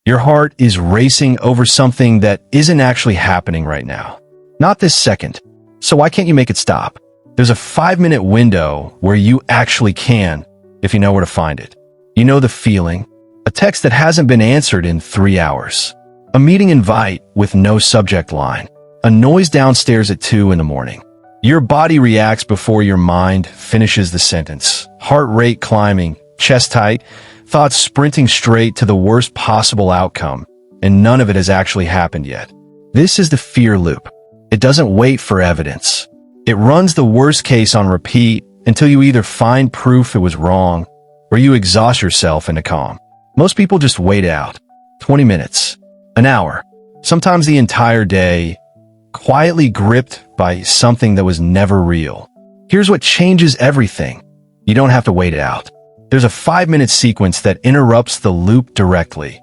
Your heart is racing over something that isn't actually happening right now. Not this second. So why can't you make it stop? There's a 5-minute window where you actually can, if you know where to find it. You know the feeling. A text that hasn't been answered in 3 hours. A meeting invite with no subject line. A noise downstairs at 2 in the morning. Your body reacts before your mind finishes the sentence. Heart rate climbing, chest tight, thoughts sprinting straight to the worst possible outcome, and none of it has actually happened yet. This is the fear loop. It doesn't wait for evidence. It runs the worst case on repeat until you either find proof it was wrong or you exhaust yourself into calm. Most people just wait it out. 20 minutes, an hour, sometimes the entire day, quietly gripped by something that was never real. Here's what changes everything. You don't have to wait it out. There's a 5-minute sequence that interrupts the loop directly.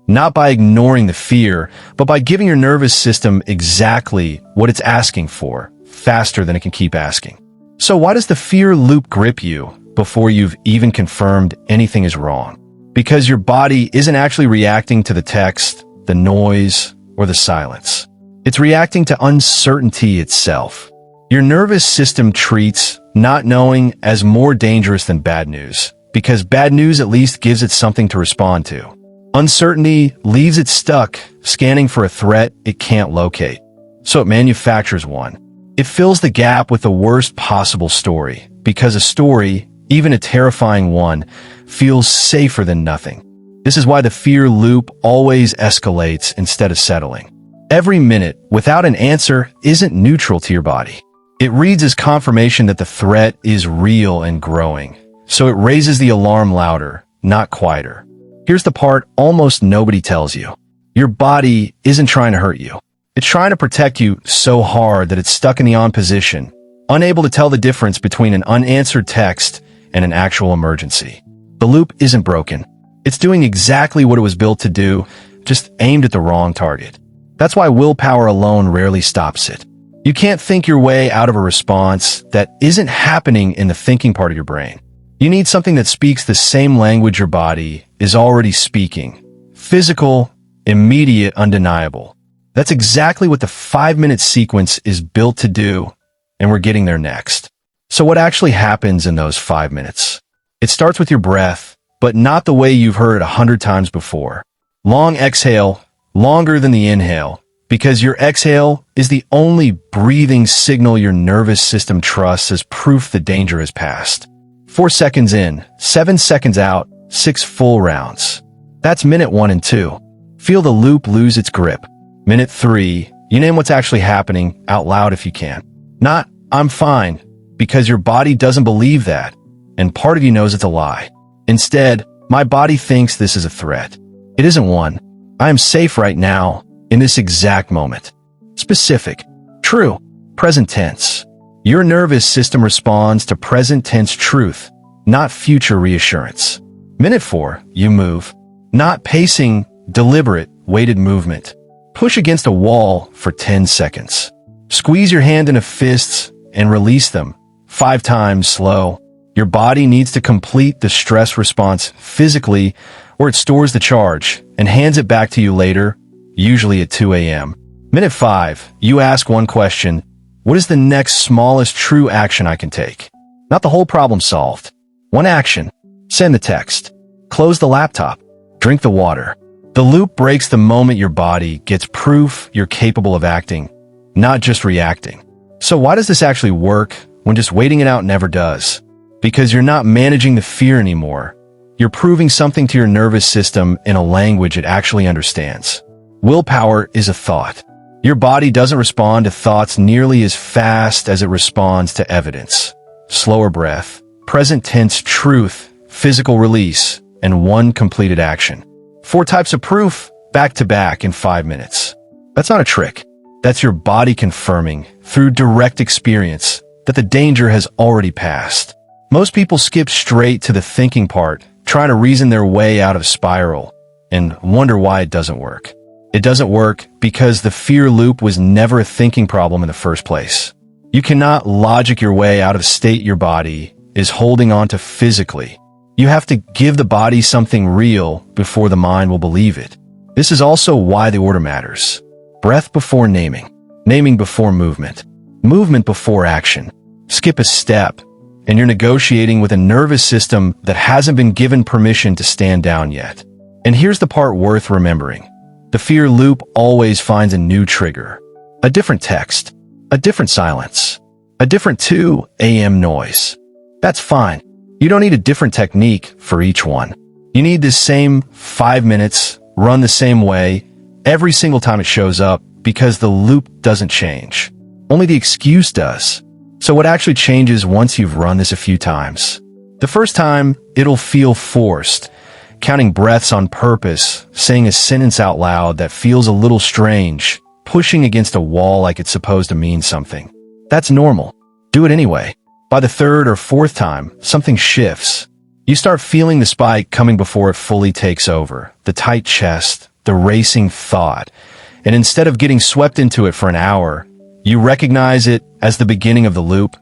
Not by ignoring the fear, but by giving your nervous system exactly what it's asking for, faster than it can keep asking. So why does the fear loop grip you before you've even confirmed anything is wrong? Because your body isn't actually reacting to the text, the noise, or the silence. It's reacting to uncertainty itself. Your nervous system treats not knowing as more dangerous than bad news, because bad news at least gives it something to respond to. Uncertainty leaves it stuck, scanning for a threat it can't locate. So it manufactures one. It fills the gap with the worst possible story, because a story, even a terrifying one, feels safer than nothing. This is why the fear loop always escalates instead of settling. Every minute without an answer isn't neutral to your body. It reads as confirmation that the threat is real and growing. So it raises the alarm louder, not quieter. Here's the part almost nobody tells you. Your body isn't trying to hurt you. It's trying to protect you so hard that it's stuck in the on position, unable to tell the difference between an unanswered text and an actual emergency. The loop isn't broken. It's doing exactly what it was built to do, just aimed at the wrong target. That's why willpower alone rarely stops it. You can't think your way out of a response that isn't happening in the thinking part of your brain. You need something that speaks the same language your body is already speaking. Physical, immediate, undeniable. That's exactly what the 5-minute sequence is built to do, and we're getting there next. So what actually happens in those 5 minutes? It starts with your breath, but not the way you've heard 100 times before. Long exhale, longer than the inhale, because your exhale is the only breathing signal your nervous system trusts as proof the danger has passed. 4 seconds in, 7 seconds out, 6 full rounds. That's minute 1 and 2. Feel the loop lose its grip. Minute 3, you name what's actually happening out loud if you can. Not, I'm fine, because your body doesn't believe that, and part of you knows it's a lie. Instead, my body thinks this is a threat. It isn't one. I am safe right now, in this exact moment. Specific. True. Present tense. Your nervous system responds to present tense truth, not future reassurance. Minute 4, you move. Not pacing, deliberate, weighted movement. Push against a wall for 10 seconds. Squeeze your hand into fists and release them 5 times slow. Your body needs to complete the stress response physically, or it stores the charge and hands it back to you later, usually at 2 a.m. Minute 5, you ask one question: what is the next smallest true action I can take? Not the whole problem solved. One action. Send the text. Close the laptop. Drink the water. The loop breaks the moment your body gets proof you're capable of acting, not just reacting. So why does this actually work when just waiting it out never does? Because you're not managing the fear anymore. You're proving something to your nervous system in a language it actually understands. Willpower is a thought. Your body doesn't respond to thoughts nearly as fast as it responds to evidence. Slower breath, present tense truth, physical release, and one completed action. 4 types of proof, back to back in 5 minutes. That's not a trick. That's your body confirming, through direct experience, that the danger has already passed. Most people skip straight to the thinking part, trying to reason their way out of spiral, and wonder why it doesn't work. It doesn't work because the fear loop was never a thinking problem in the first place. You cannot logic your way out of state your body is holding on to physically. You have to give the body something real before the mind will believe it. This is also why the order matters. Breath before naming. Naming before movement. Movement before action. Skip a step, and you're negotiating with a nervous system that hasn't been given permission to stand down yet. And here's the part worth remembering. The fear loop always finds a new trigger. A different text. A different silence. A different 2 a.m. noise. That's fine. You don't need a different technique for each one. You need the same 5 minutes, run the same way, every single time it shows up, because the loop doesn't change. Only the excuse does. So what actually changes once you've run this a few times? The first time, it'll feel forced. Counting breaths on purpose, saying a sentence out loud that feels a little strange, pushing against a wall like it's supposed to mean something. That's normal. Do it anyway. By the third or fourth time, something shifts. You start feeling the spike coming before it fully takes over, the tight chest, the racing thought, and instead of getting swept into it for an hour, you recognize it as the beginning of the loop,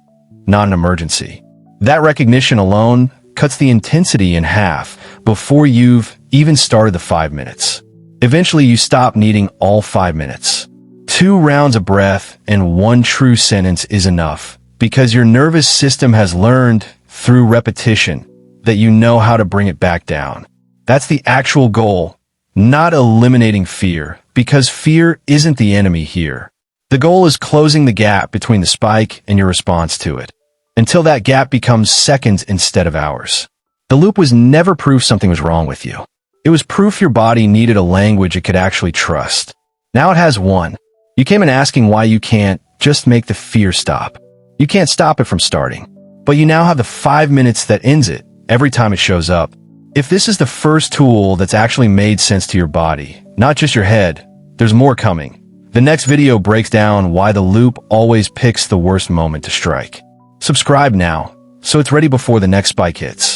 not an emergency. That recognition alone cuts the intensity in half before you've even started the 5 minutes. Eventually, you stop needing all 5 minutes. 2 rounds of breath and 1 true sentence is enough, because your nervous system has learned through repetition that you know how to bring it back down. That's the actual goal, not eliminating fear, because fear isn't the enemy here. The goal is closing the gap between the spike and your response to it, until that gap becomes seconds instead of hours. The loop was never proof something was wrong with you. It was proof your body needed a language it could actually trust. Now it has one. You came in asking why you can't just make the fear stop. You can't stop it from starting, but you now have the 5 minutes that ends it every time it shows up. If this is the first tool that's actually made sense to your body, not just your head, there's more coming. The next video breaks down why the loop always picks the worst moment to strike. Subscribe now, so it's ready before the next spike hits.